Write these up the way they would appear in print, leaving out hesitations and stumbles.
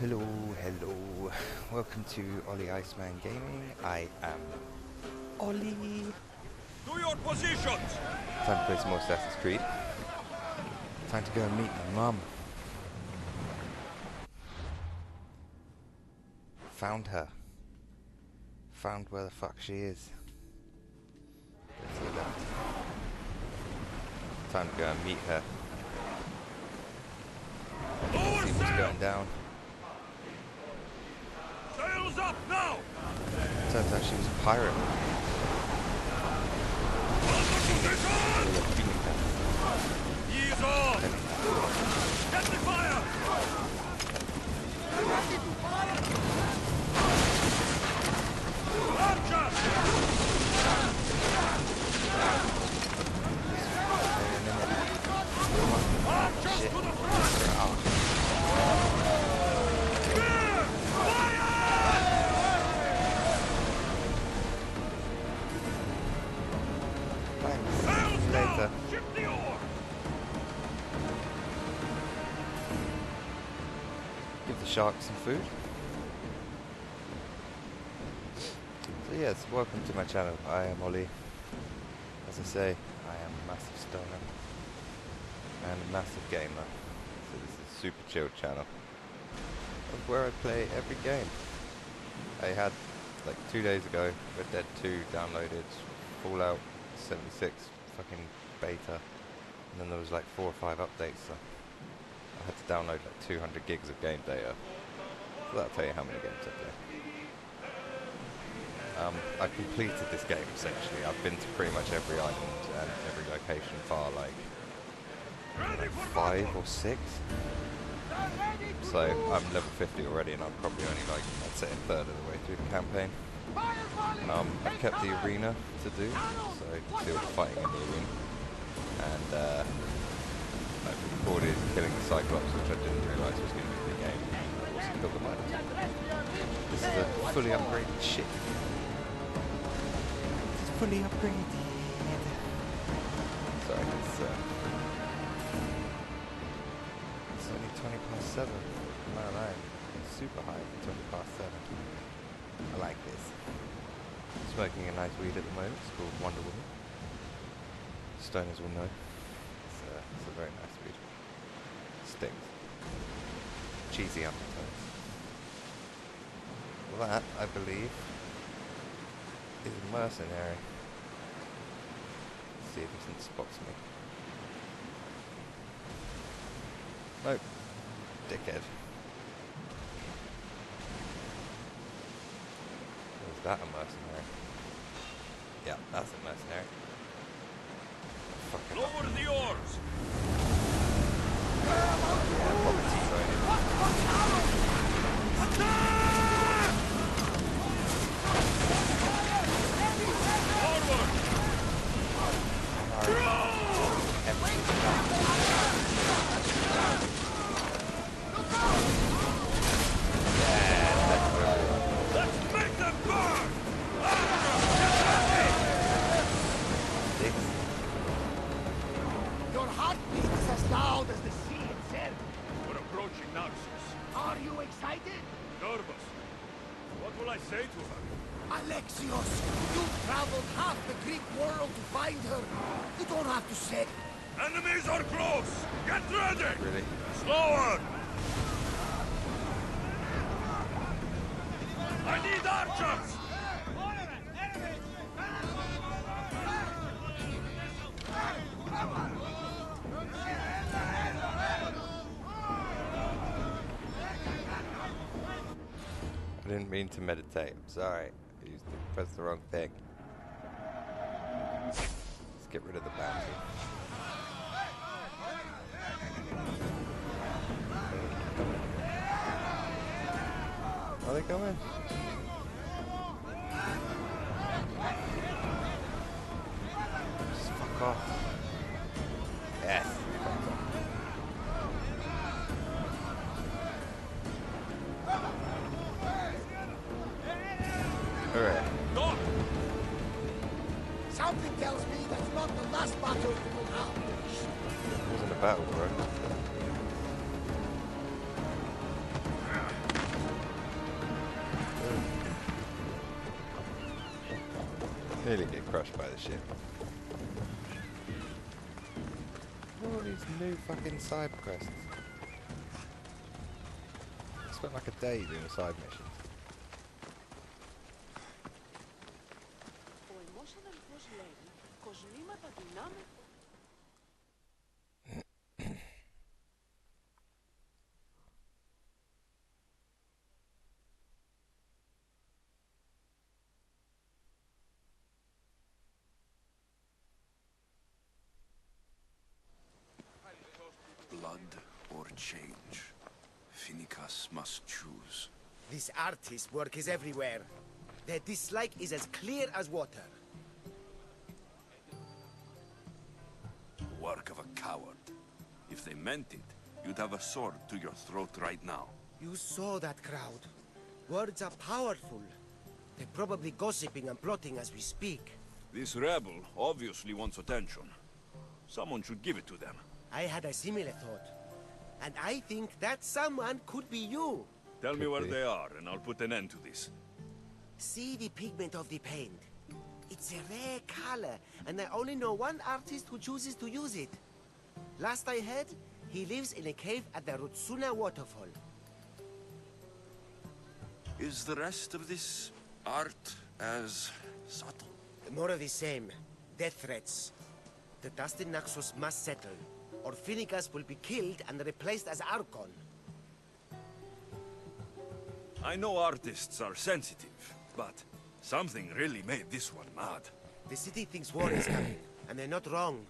hello. Welcome to Ollyiceman Gaming. I am Ollie. To your positions! Time to play some more Assassin's Creed. Time to go and meet my mum. Found her. Found where the fuck she is. To the left. Time to go and meet her. See what's going down. Sails up now! Turns out she was a pirate. Ease on! Get the fire! Archers! Archers to the front! Later. Ship the oar! Give the sharks some food. So yes, welcome to my channel. I am Ollie. As I say, I am a massive stoner and a massive gamer. So this is a super chilled channel of where I play every game. I had, like 2 days ago, Red Dead 2 downloaded, Fallout 76 fucking beta, and then there was like 4 or 5 updates, so I had to download like 200 gigs of game data. So that'll tell you how many games I play. I completed this game essentially. I've been to pretty much every island and every location bar like 5 or 6. So I'm level 50 already, and I'm probably only like, I'd say, a third of the way through the campaign. I've kept the arena to do, so do all the fighting in the arena. And I've recorded killing the Cyclops, which I didn't realise was going to be in the game. I also killed the Midas. This is a fully upgraded ship. It's fully upgraded. Sorry, it's only 20 past 7. No, it's super high for 20 past 7. I like this. Smoking a nice weed at the moment. It's called Wonder Woman. Stoners will know. It's a very nice weed. Stings. Cheesy undertones. That, I believe, is a mercenary. Let's see if he spots me. Nope. Dickhead. Is that a mercenary? Yeah, that's a mercenary. Fucking Lower the oars! yeah, probably T-boning. Forward! Let's make them burn! Your heart beats as loud as the sea itself. We're approaching Alexios. Are you excited? Nervous. What will I say to her? Alexios, you've traveled half the Greek world to find her. You don't have to say. Enemies are close! Get ready! Really? Slower! I need archers! I didn't mean to meditate. I'm sorry. I pressed the wrong thing. Let's get rid of the bounty. Are they coming? Just fuck off. Yes. Alright. Stop! Something tells me that's not the last battle you will have. It wasn't a battle, bro. Nearly get crushed by the ship. All these new fucking side quests. I spent like a day doing side missions. Blood or change. Finicus must choose. This artist's work is everywhere. Their dislike is as clear as water. Work of a coward. If they meant it, you'd have a sword to your throat right now. You saw that crowd. Words are powerful. They're probably gossiping and plotting as we speak. This rebel obviously wants attention. Someone should give it to them. I had a similar thought. And I think that someone could be you. Tell me where they are, and I'll put an end to this. See the pigment of the paint. It's a rare color, and I only know one artist who chooses to use it. Last I heard, he lives in a cave at the Rutsuna waterfall. Is the rest of this art as subtle? More of the same. Death threats. The dust in Naxos must settle, or Finicus will be killed and replaced as Archon. I know artists are sensitive, but something really made this one mad. The city thinks war is coming, and they're not wrong.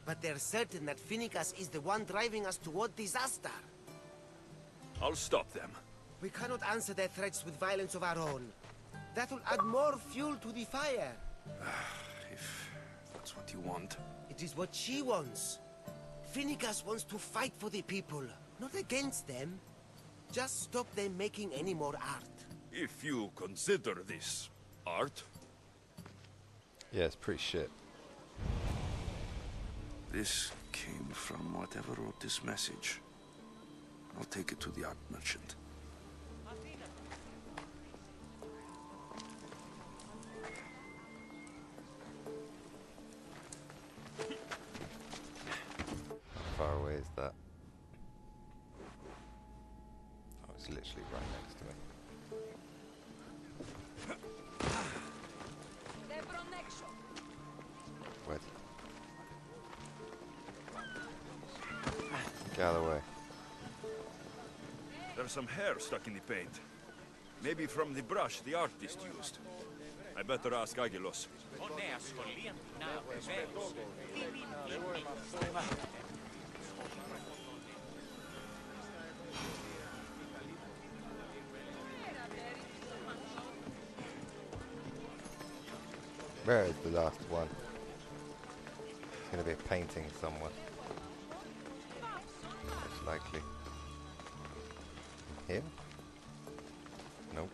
But they're certain that Finicus is the one driving us toward disaster. I'll stop them. We cannot answer their threats with violence of our own. That will add more fuel to the fire. If that's what you want. It is what she wants. Finicus wants to fight for the people, not against them. Just stop them making any more art. If you consider this art, Yeah, it's pretty shit. this came from whatever wrote this message. I'll take it to the art merchant. How far away is that? Oh, it's literally right next to me. Where? Get out of the way. There's some hair stuck in the paint. Maybe from the brush the artist used. I better ask Alexios. Where is the last one? It's gonna be a painting somewhere. Most likely. Here? Nope.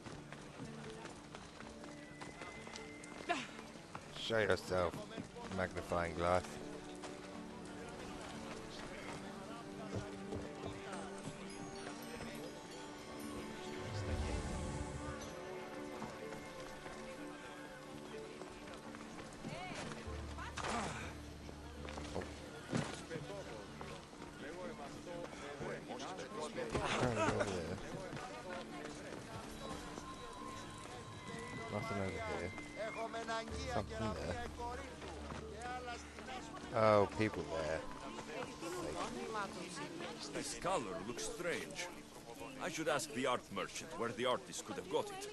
Show yourself, magnifying glass. Nothing over here. Something there. Oh, people there. This color looks strange. I should ask the art merchant where the artist could have got it.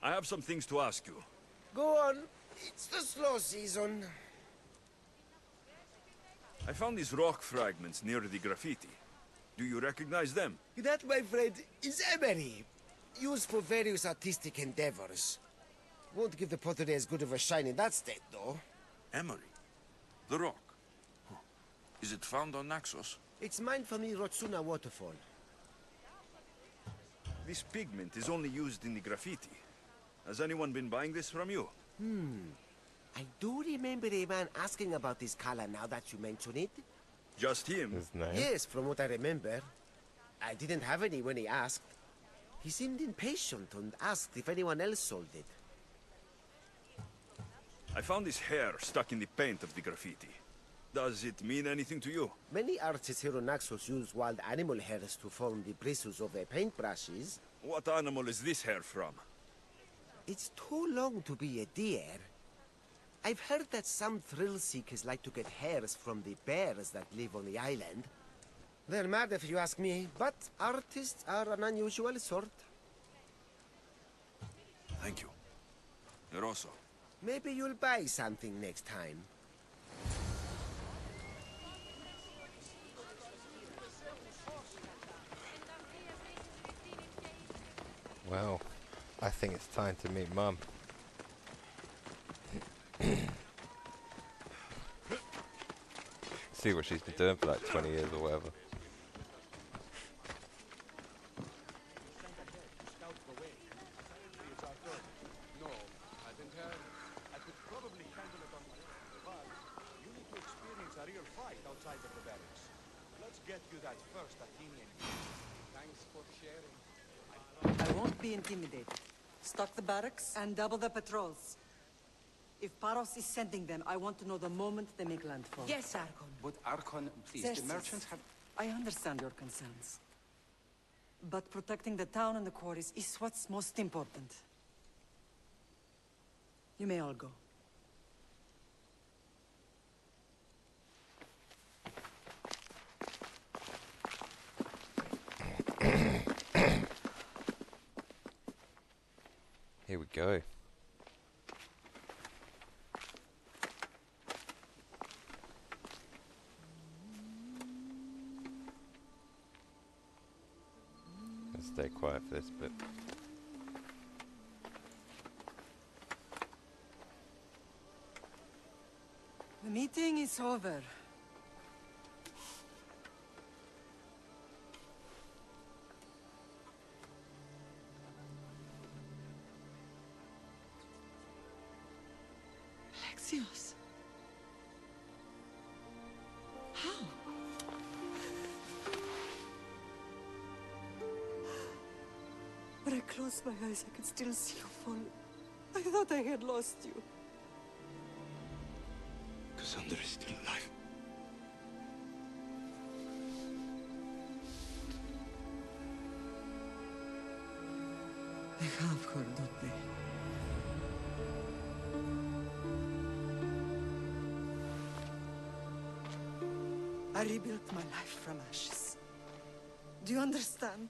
I have some things to ask you. Go on. It's the slow season. I found these rock fragments near the graffiti. Do you recognize them? That, my friend, is emery. Used for various artistic endeavors. Won't give the pottery as good of a shine in that state, though. Emery? The rock? Huh. Is it found on Naxos? It's mined from the Rotsuna waterfall. This pigment is only used in the graffiti. Has anyone been buying this from you? I do remember a man asking about this color now that you mention it. Just him? His name? Yes, from what I remember. I didn't have any when he asked. He seemed impatient and asked if anyone else sold it. I found his hair stuck in the paint of the graffiti. Does it mean anything to you? Many artists here on Naxos use wild animal hairs to form the bristles of their paintbrushes. What animal is this hair from? It's too long to be a deer. I've heard that some thrill seekers like to get hairs from the bears that live on the island. They're mad if you ask me, but artists are an unusual sort. Thank you. Moreso. Maybe you'll buy something next time. Well, I think it's time to meet Mum. See what she's been doing for like 20 years or whatever. No, I didn't have. I could probably handle it on my own, but you need to experience a real fight outside of the barracks. Let's get you that first Athenian. Thanks for sharing. I won't be intimidated. Stock the barracks and double the patrols. If Paros is sending them, I want to know the moment they make landfall. Yes, Archon. But Archon, please, Yes, the merchants have... I understand your concerns. But protecting the town and the quarries is what's most important. You may all go. Here we go. Let's stay quiet for this bit. The meeting is over. Alexios. How? When I closed my eyes, I could still see you fall. I thought I had lost you. Cassandra is still alive. They have her, don't they? I rebuilt my life from ashes. Do you understand?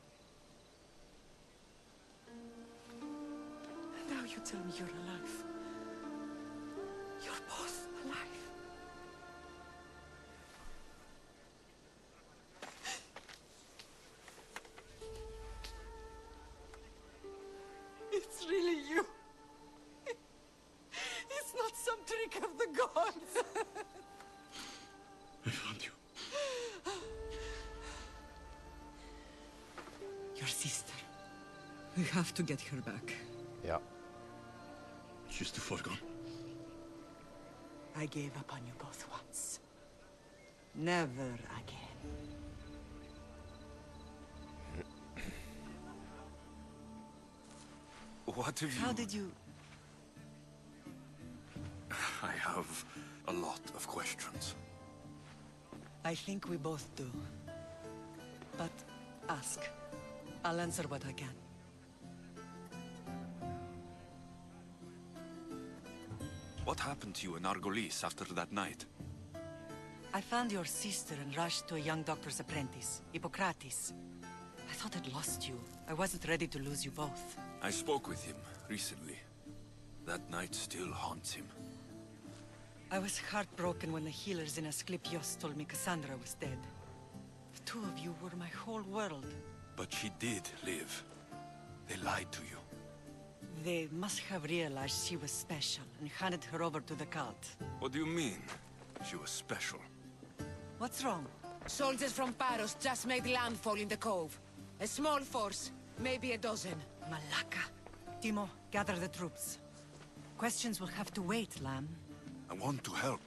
And now you tell me you're alive. You're both alive. It's really you. It's not some trick of the gods. I found you. Your sister. We have to get her back. Yeah. She's too far gone. I gave up on you both once. Never again. What have you... How did you... I have a lot of questions. I think we both do. But ask. I'll answer what I can. What happened to you in Argolis after that night? I found your sister and rushed to a young doctor's apprentice, Hippocrates. I thought I'd lost you. I wasn't ready to lose you both. I spoke with him recently. That night still haunts him. I was heartbroken when the healers in Asclepios told me Cassandra was dead. The two of you were my whole world. But she did live. They lied to you. They must have realized she was special and handed her over to the cult. What do you mean? She was special. What's wrong? Soldiers from Paros just made landfall in the cove. A small force, maybe a dozen. Malaka. Timo, gather the troops. Questions will have to wait, Lamb. I want to help.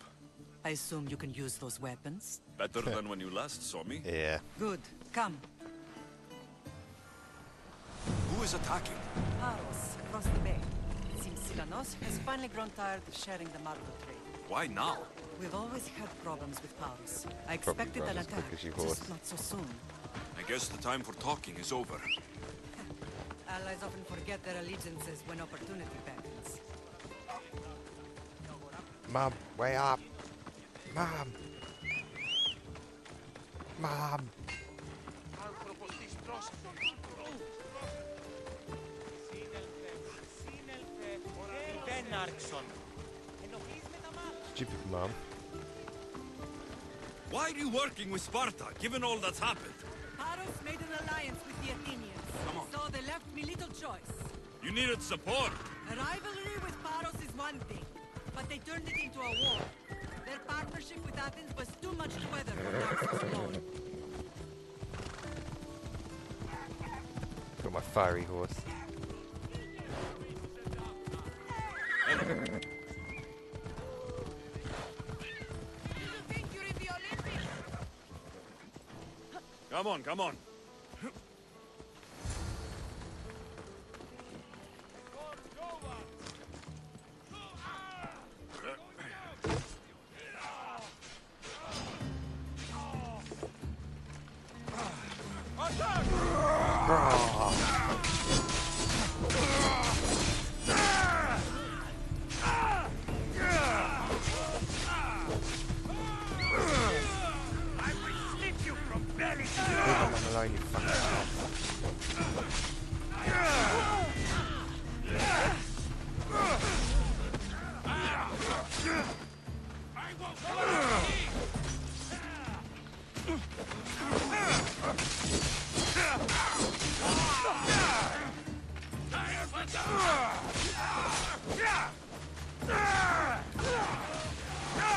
I assume you can use those weapons? Better than when you last saw me. Yeah. Good. Come. Who is attacking? Paros, across the bay. It seems Silanos has finally grown tired of sharing the Marco trade. Why now? We've always had problems with Paros. I Probably expected an runs as quick attack, as you horse. just not so soon. I guess the time for talking is over. Allies often forget their allegiances when opportunity beckons. Mom, way up. Mom. Mom. Stupid mom. Why are you working with Sparta, given all that's happened? Paros made an alliance with the Athenians, Come on. so they left me little choice. You needed support. A rivalry with Paros is one thing, but they turned it into a war. Their partnership with Athens was too much to weather for Naxos alone. Got my fiery horse. You think you're in the Olympics? Come on, come on. Leave them alone, you fucking ass.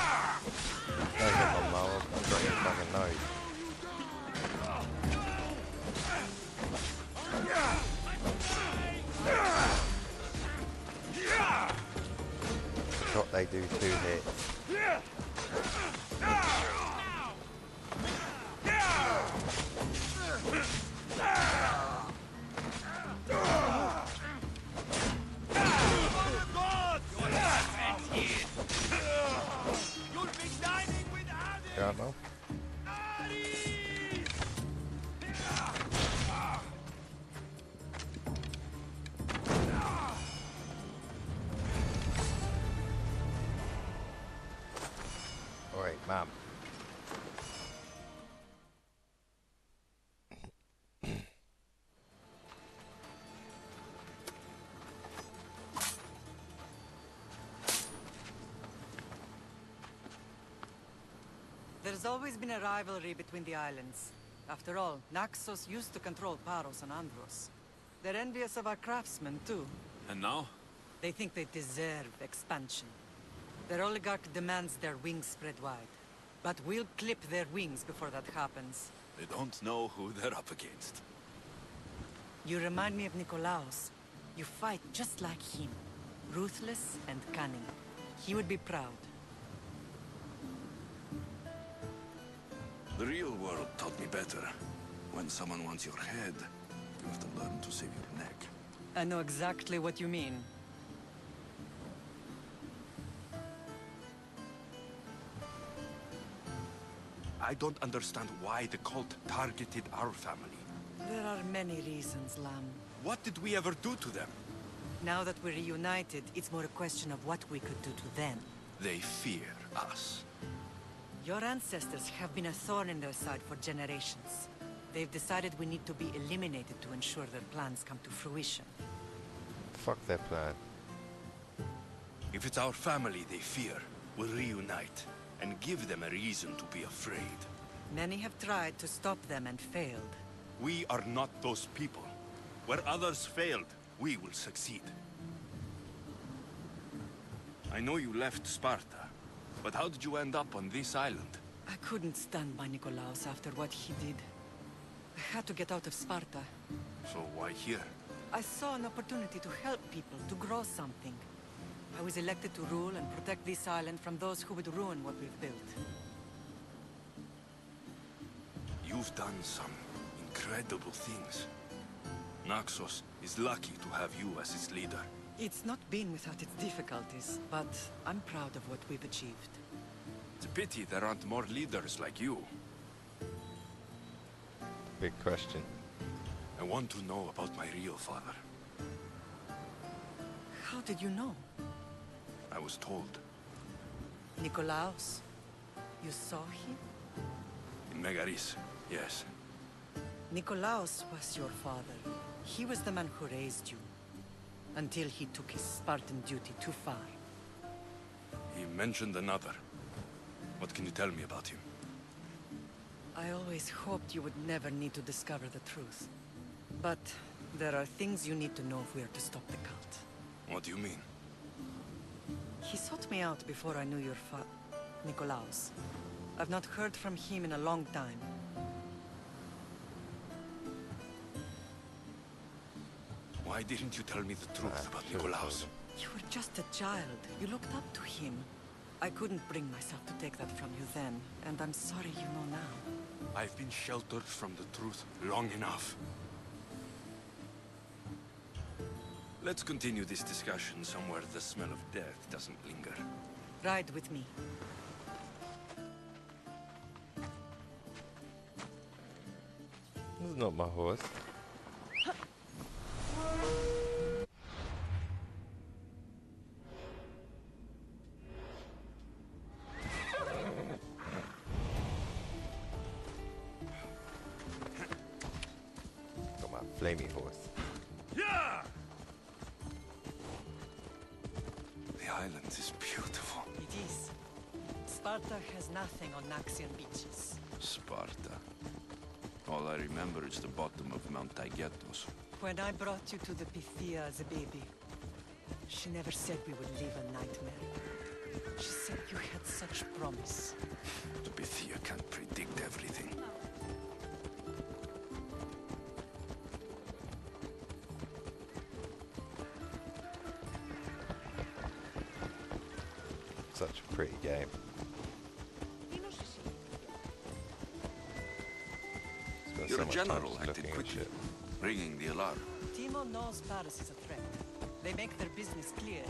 Don't hit my mouth, I've got your fucking nose. Shot they do 2 hits. God no. Alright, ma'am. There's always been a rivalry between the islands. After all, Naxos used to control Paros and Andros. They're envious of our craftsmen, too. And now? They think they deserve expansion. Their oligarch demands their wings spread wide. But we'll clip their wings before that happens. They don't know who they're up against. You remind me of Nikolaos. You fight just like him. Ruthless and cunning. He would be proud. The real world taught me better. When someone wants your head, you have to learn to save your neck. I know exactly what you mean. I don't understand why the cult targeted our family. There are many reasons, Lam. What did we ever do to them? Now that we're reunited, it's more a question of what we could do to them. They fear us. Your ancestors have been a thorn in their side for generations. They've decided we need to be eliminated to ensure their plans come to fruition. Fuck their plan. If it's our family they fear, we'll reunite and give them a reason to be afraid. Many have tried to stop them and failed. We are not those people. Where others failed, we will succeed. I know you left Sparta, but how did you end up on this island? I couldn't stand by Nikolaos after what he did. I had to get out of Sparta. So why here? I saw an opportunity to help people, to grow something. I was elected to rule and protect this island from those who would ruin what we've built. You've done some incredible things. Naxos is lucky to have you as its leader. It's not been without its difficulties, but I'm proud of what we've achieved. It's a pity there aren't more leaders like you. Big question. I want to know about my real father. How did you know? I was told. Nikolaos? You saw him? In Megaris, yes. Nikolaos was your father. He was the man who raised you. Until he took his Spartan duty too far. He mentioned another. What can you tell me about him? I always hoped you would never need to discover the truth. But there are things you need to know if we are to stop the cult. What do you mean? He sought me out before I knew your Nikolaos. I've not heard from him in a long time. Why didn't you tell me the truth about should've told Nikolaos? him. You were just a child. You looked up to him. I couldn't bring myself to take that from you then, and I'm sorry you know now. I've been sheltered from the truth long enough. Let's continue this discussion somewhere the smell of death doesn't linger. Ride with me. This is not my horse. Got my flamey horse. Yeah! The island is beautiful. It is. Sparta has nothing on Naxian beaches. Sparta. All I remember is the bottom of Mount Taygetos. When I brought you to the Pythia as a baby, she never said we would live a nightmare. She said you had such promise. The Pythia can't predict everything. Such a pretty game. Spent You're so a much time general just acted looking at quickly, shit. ringing the alarm. Timo knows Paris is a threat. They make their business clear.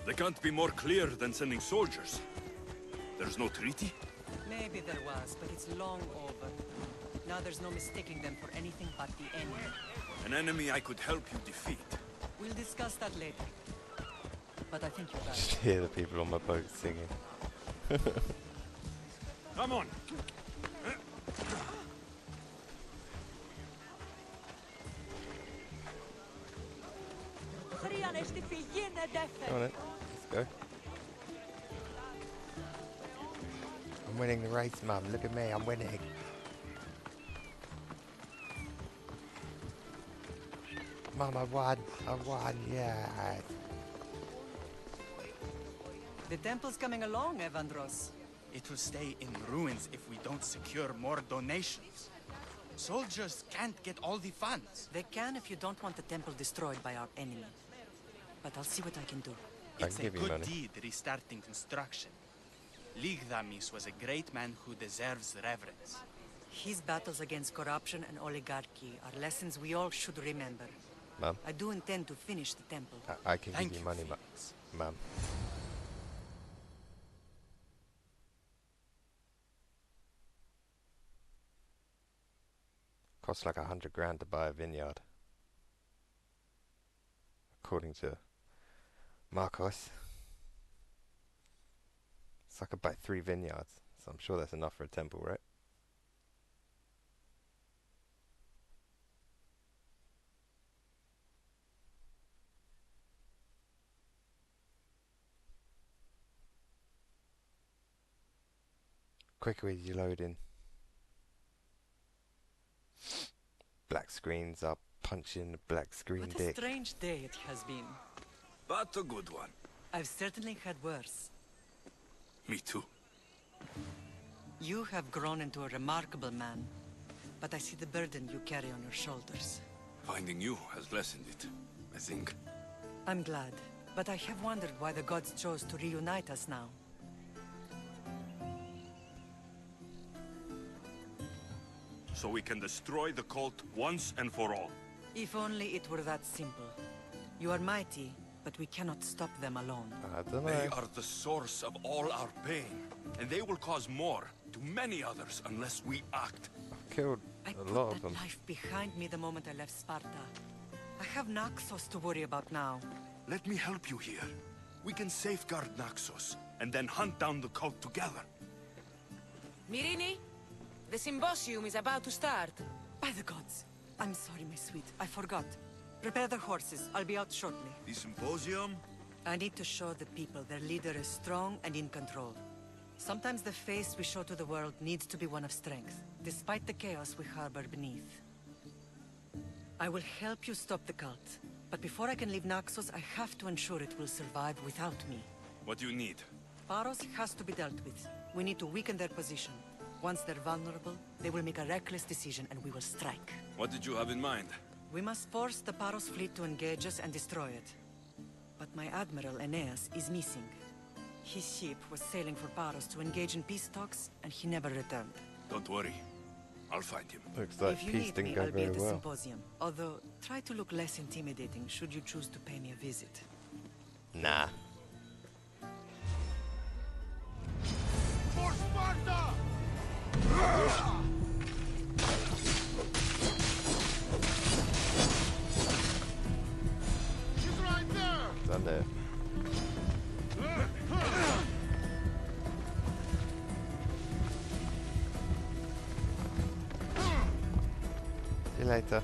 They can't be more clear than sending soldiers. There's no treaty? Maybe there was, but it's long over. Now there's no mistaking them for anything but the enemy. An enemy I could help you defeat. We'll discuss that later. But I think you're Just right. hear the people on my boat singing. Come on! Come on in. Let's go. I'm winning the race, Mum. Look at me. I'm winning. Mum, I won. I won. Yeah. The temple's coming along, Evandros. It will stay in ruins if we don't secure more donations. Soldiers can't get all the funds. They can if you don't want the temple destroyed by our enemy. But I'll see what I can do. I It's can a give you good money. deed restarting construction. Ligdamis was a great man who deserves reverence. His battles against corruption and oligarchy are lessons we all should remember. Mum, I do intend to finish the temple. I can Thank give you you, money, Felix. Mum. Costs like 100 grand to buy a vineyard. According to Marcos. So I could buy 3 vineyards. So I'm sure that's enough for a temple, right? Quicker with your loading. Black screens up, punching the black screen What a dick. strange day it has been. But a good one. I've certainly had worse. Me too. You have grown into a remarkable man, but I see the burden you carry on your shoulders. Finding you has lessened it, I think. I'm glad. But I have wondered why the gods chose to reunite us now. So we can destroy the cult once and for all. If only it were that simple. You are mighty, but we cannot stop them alone. I don't They know. are the source of all our pain, and they will cause more to many others unless we act. Killed I a put lot that of them. life behind me the moment I left Sparta. I have Naxos to worry about now. Let me help you here. We can safeguard Naxos, and then hunt down the cult together. Myrinne, the symposium is about to start. By the gods. I'm sorry, my sweet. I forgot. Prepare the horses. I'll be out shortly. The symposium? I need to show the people their leader is strong and in control. Sometimes the face we show to the world needs to be one of strength, despite the chaos we harbor beneath. I will help you stop the cult. But before I can leave Naxos, I have to ensure it will survive without me. What do you need? Paros has to be dealt with. We need to weaken their position. Once they're vulnerable, they will make a reckless decision and we will strike. What did you have in mind? We must force the Paros fleet to engage us and destroy it. But my admiral, Aeneas, is missing. His ship was sailing for Paros to engage in peace talks, and he never returned. Don't worry. I'll find him. Looks like If you peace need didn't me, go I'll be very at the well. symposium. Although, try to look less intimidating should you choose to pay me a visit. Nah. For Sparta! She's right there! Done it. See you later.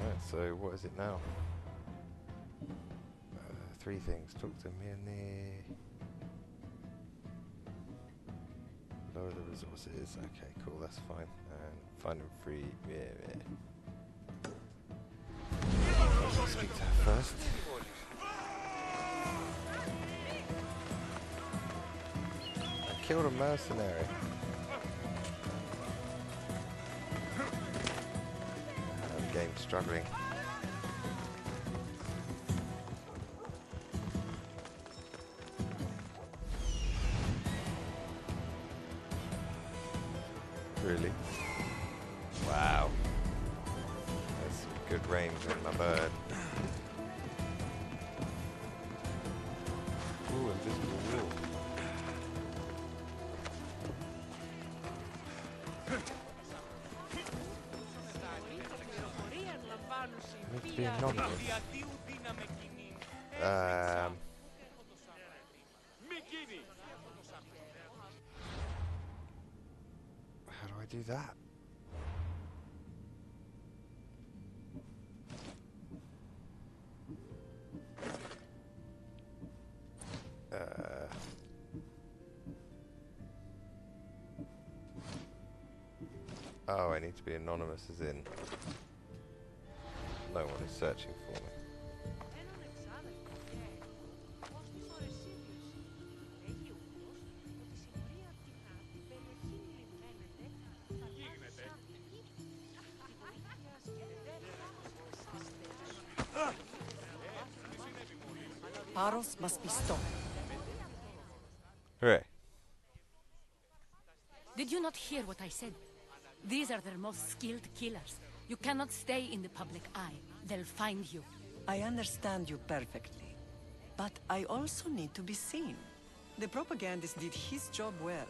Alright, so what is it now? Three things. Talk to Myrinne. Lower the resources. Okay, cool, that's fine. And find them free. Yeah. Speak to her first. I killed a mercenary. Game struggling. Really? Wow. That's some good range on my bird. Ooh, invisible wall. I need to be anonymous. How do I do that? Oh, I need to be anonymous as in no one is searching for me. Paros must be stopped. Hooray. Did you not hear what I said? These are their most skilled killers. You cannot stay in the public eye. They'll find you. I understand you perfectly. But I also need to be seen. The propagandist did his job well.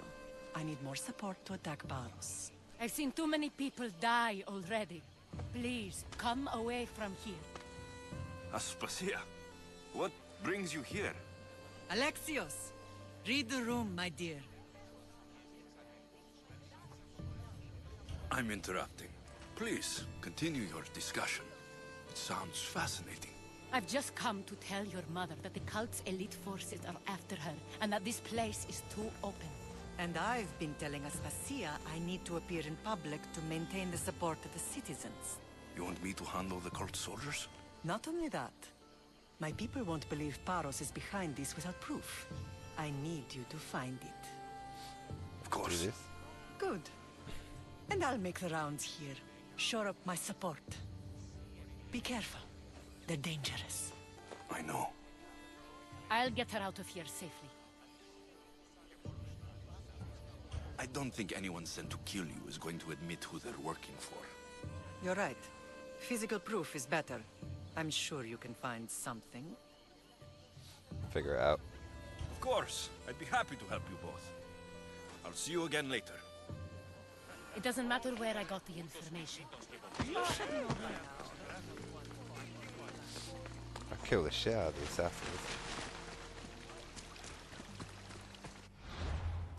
I need more support to attack Paros. I've seen too many people die already. Please, come away from here. Aspasia, what brings you here? Alexios! Read the room, my dear. I'm interrupting. Please, continue your discussion. It sounds fascinating. I've just come to tell your mother that the cult's elite forces are after her, and that this place is too open. And I've been telling Aspasia I need to appear in public to maintain the support of the citizens. You want me to handle the cult soldiers? Not only that. My people won't believe Paros is behind this without proof. I need you to find it. Of Do course. this. Good. And I'll make the rounds here. Shore up my support. Be careful. They're dangerous. I know. I'll get her out of here safely. I don't think anyone sent to kill you is going to admit who they're working for. You're right. Physical proof is better. I'm sure you can find something. Figure it out. Of course. I'd be happy to help you both. I'll see you again later. It doesn't matter where I got the information. I'll kill the shit out of the assassins.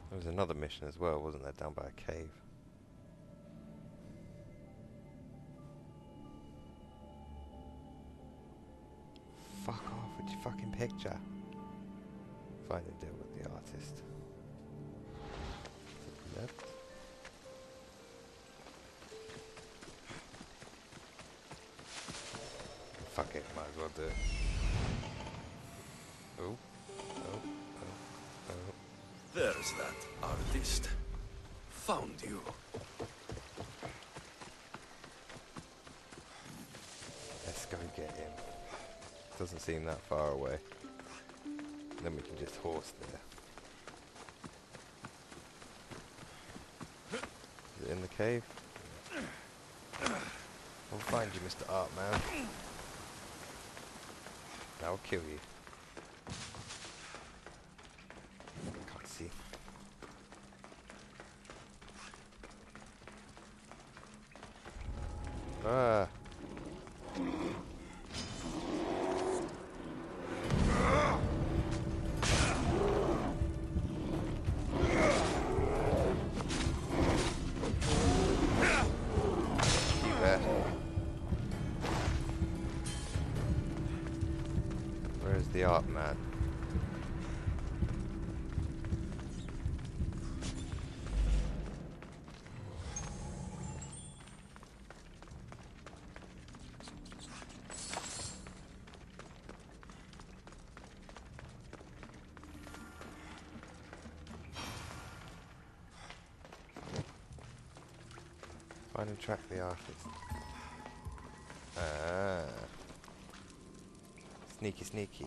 There was another mission as well, wasn't there, down by a cave? Fuck off with your fucking picture. Find a deal with the artist. To the left. Fuck it, might as well do it. Oh. There's that artist. Found you. Let's go get him. Doesn't seem that far away. Then we can just horse there. Is it in the cave? I'll find you, Mr. Artman. I'll kill you. Can't see. Ah. Where's the art man? Find and track the artist. Ah. Sneaky, sneaky.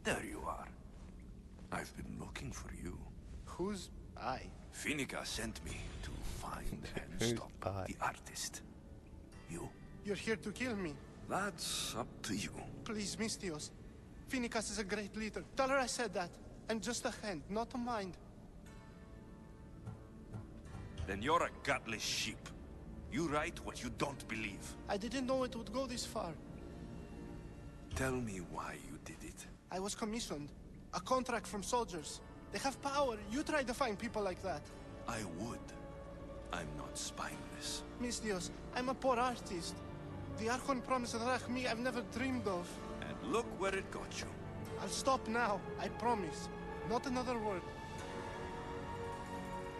There you are. I've been looking for you. Who's I? Finica sent me to find and Who's stop I? the artist. You? You're here to kill me. That's up to you. Please, Mystios. Finicas is a great leader. Tell her I said that. I'm just a hand, not a mind. Then you're a gutless sheep. You write what you don't believe. I didn't know it would go this far. Tell me why you did it. I was commissioned. A contract from soldiers. They have power. You try to find people like that. I would. I'm not spineless. Mystios, I'm a poor artist. The Archon promised Rachmi I've never dreamed of. And look where it got you. I'll stop now, I promise. Not another word.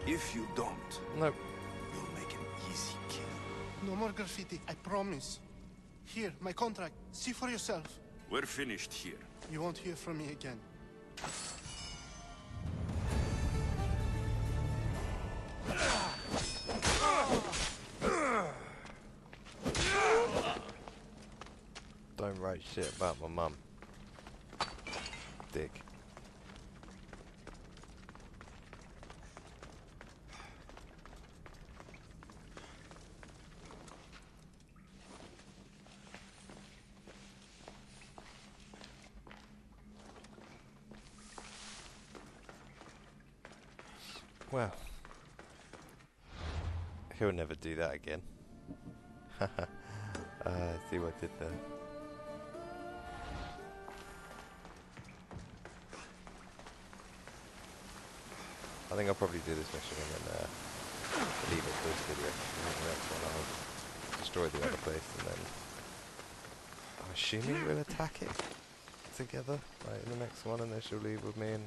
If you don't, Nope. you'll make an easy kill. No more graffiti, I promise. Here, my contract. See for yourself. We're finished here. You won't hear from me again. Don't write shit about my mum. Dick. Well, he'll never do that again. See what I did there. I think I'll probably do this mission and then leave it for this video. And then the next one I'll destroy the other place and then I'm assuming we'll attack it together, like in the next one, and then she'll leave with me and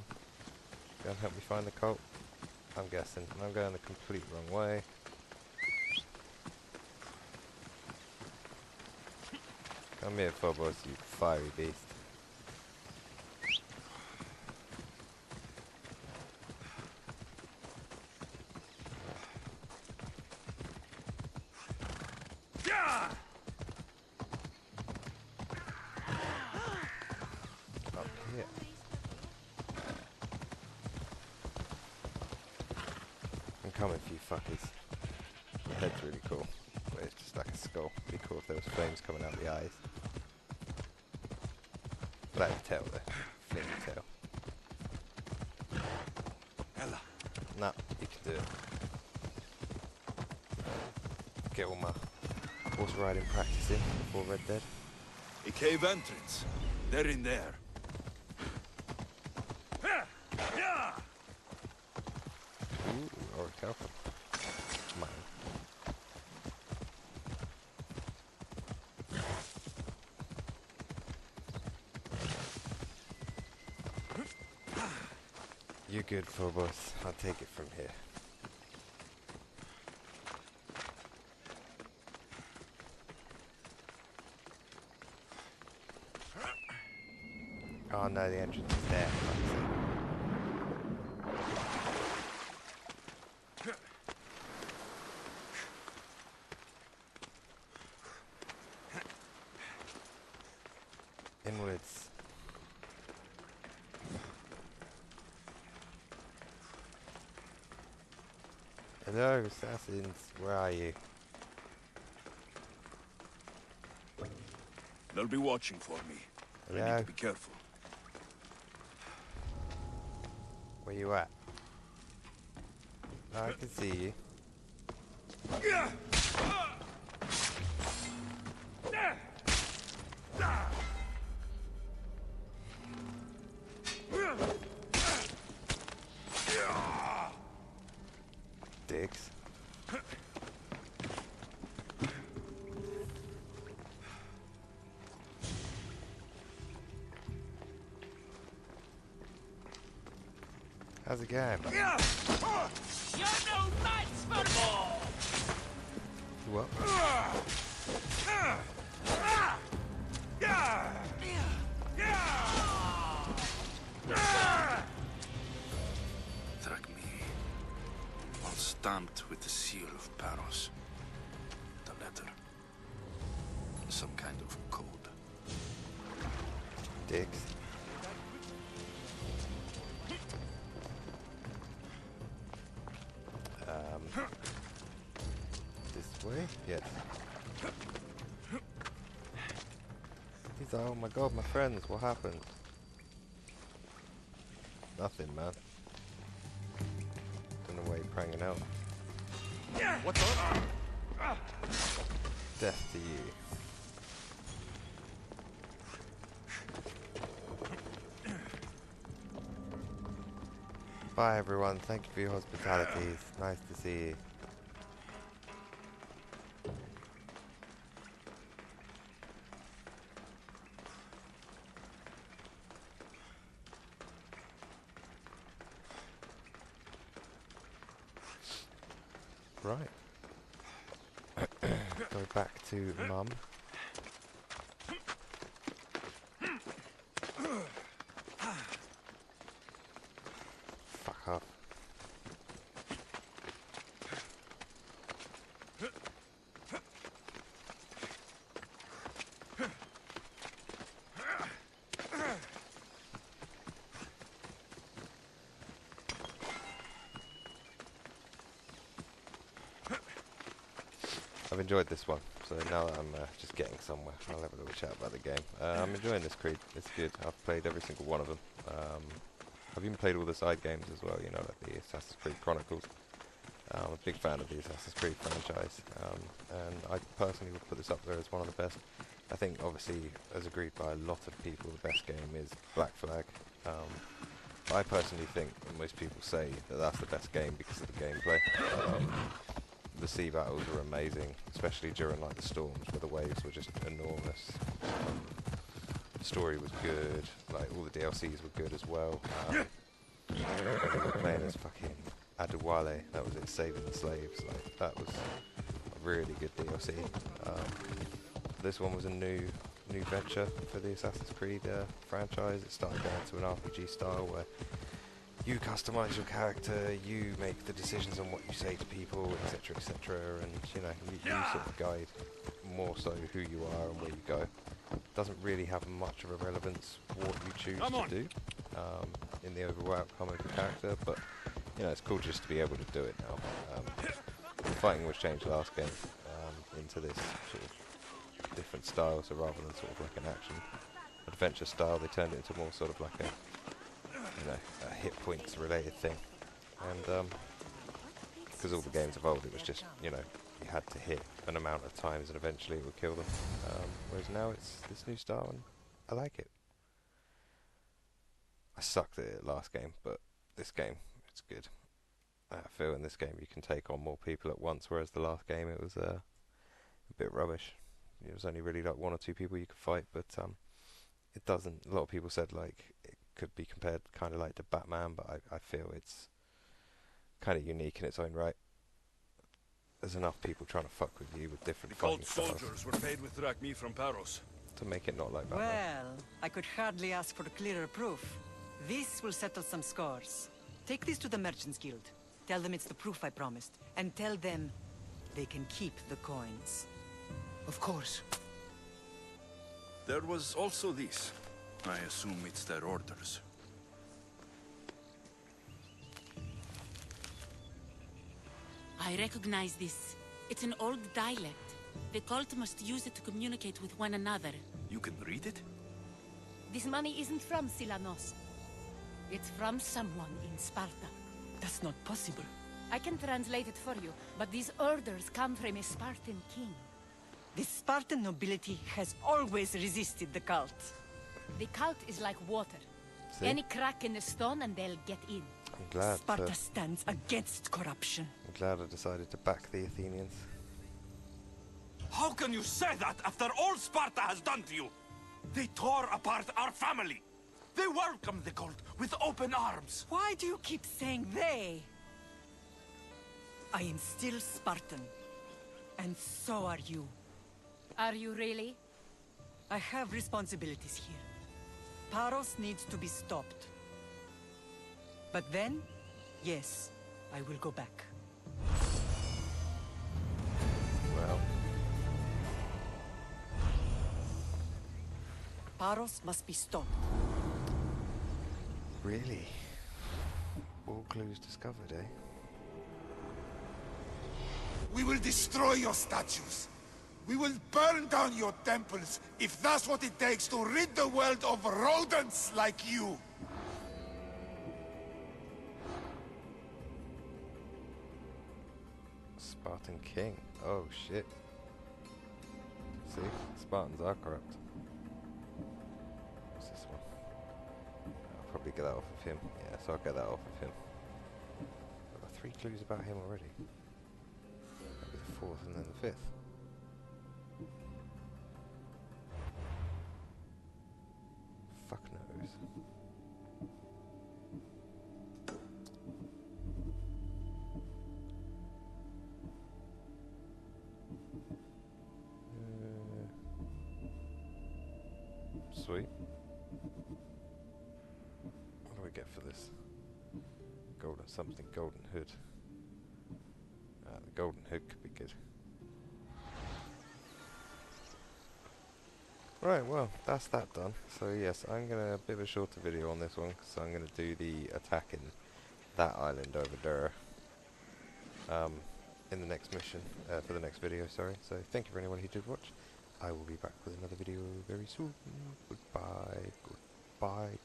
go and help me find the cult. I'm guessing. And I'm going the complete wrong way. Come here, Phobos, you fiery beast. coming for you fuckers. The head's really cool, but it's just like a skull. It'd be cool if there was flames coming out the eyes. Black tail though. Flaming tail. Ella. Nah, you can do it. Get all my horse riding practice in before Red Dead. A cave entrance. They're in there. Ooh, or a cowboy. Mine. You're good, Phobos. I'll take it from here. Oh no, the entrance is there. Inwards. Hello, assassins. Where are you? They'll be watching for me. I Hello? need to be careful. Where you at? I can see you. Dicks. How's it going? You're no match for more! What? Track me. All stamped with the seal of Paros. The letter. Some kind of code. Dicks. This way? Yes. He's like, oh my god, my friends, what happened? Nothing, man. Don't know why you're pranging out. What's up? Death to you. Bye everyone, thank you for your hospitality. It's nice to see you. Right. Go back to Mum. Fuck off. I've enjoyed this one, so now that I'm just getting somewhere, I'll have a little chat about the game. I'm enjoying this Creed, it's good. I've played every single one of them. I've even played all the side games as well, you know, like the Assassin's Creed Chronicles. I'm a big fan of the Assassin's Creed franchise, and I personally would put this up there as one of the best. I think, obviously, as agreed by a lot of people, the best game is Black Flag. I personally think, and most people say, that that's the best game because of the gameplay. The sea battles were amazing, especially during like the storms where the waves were just enormous. The story was good, like all the DLCs were good as well. We were playing as fucking Adewale, that was it, saving the slaves. Like that was a really good DLC. This one was a new venture for the Assassin's Creed franchise. It started going to an RPG style where you customize your character, you make the decisions on what you say to people, etc., etc., and you know, you sort of guide more so who you are and where you go. Doesn't really have much of a relevance what you choose to do in the overall outcome of your character, but you know, it's cool just to be able to do it now. Fighting was changed last game into this sort of different style, so rather than sort of like an action adventure style, they turned it into more sort of like a, you know, a hit points related thing. And because all the games evolved, it was just, you know, you had to hit an amount of times and eventually it would kill them. Whereas now it's this new style and I like it. I sucked at it last game, but this game, it's good. I feel in this game you can take on more people at once, whereas the last game it was a bit rubbish. It was only really like 1 or 2 people you could fight, but it doesn't. A lot of people said like it could be compared kind of like to Batman, but I feel it's kind of unique in its own right. There's enough people trying to fuck with you with different fighting styles. Gold soldiers were paid with drachmi from Paros. To make it not like Batman. Well, I could hardly ask for clearer proof. This will settle some scores. Take this to the Merchants Guild. Tell them it's the proof I promised. And tell them they can keep the coins. Of course. There was also this. I assume it's their orders. I recognize this. It's an old dialect. The cult must use it to communicate with one another. You can read it? This money isn't from Silanos. It's from someone in Sparta. That's not possible. I can translate it for you, but these orders come from a Spartan king. The Spartan nobility has always resisted the cult. The cult is like water. See? Any crack in the stone and they'll get in. I'm glad. Sparta stands against corruption. I'm glad I decided to back the Athenians. How can you say that after all Sparta has done to you? They tore apart our family. They welcomed the cult with open arms. Why do you keep saying they? I am still Spartan. And so are you. Are you really? I have responsibilities here. Paros needs to be stopped. But then, yes, I will go back. Well, Paros must be stopped. really? All clues discovered, eh? We will destroy your statues. We will burn down your temples if that's what it takes to rid the world of rodents like you. Spartan king. Oh shit. See? Spartans are corrupt. What's this one? I'll probably get that off of him. Yeah, so I'll get that off of him. I've got 3 clues about him already. Maybe the 4th and then the 5th. Fuck knows. Sweet. What do we get for this? Golden something, golden hood. The golden hood could be good. Right, well, that's that done. So yes, I'm gonna a bit of a shorter video on this one, so I'm gonna do the attack in that island over there. In the next mission, for the next video, sorry. So thank you for anyone who did watch. I will be back with another video very soon. Goodbye, goodbye,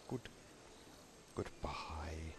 goodbye.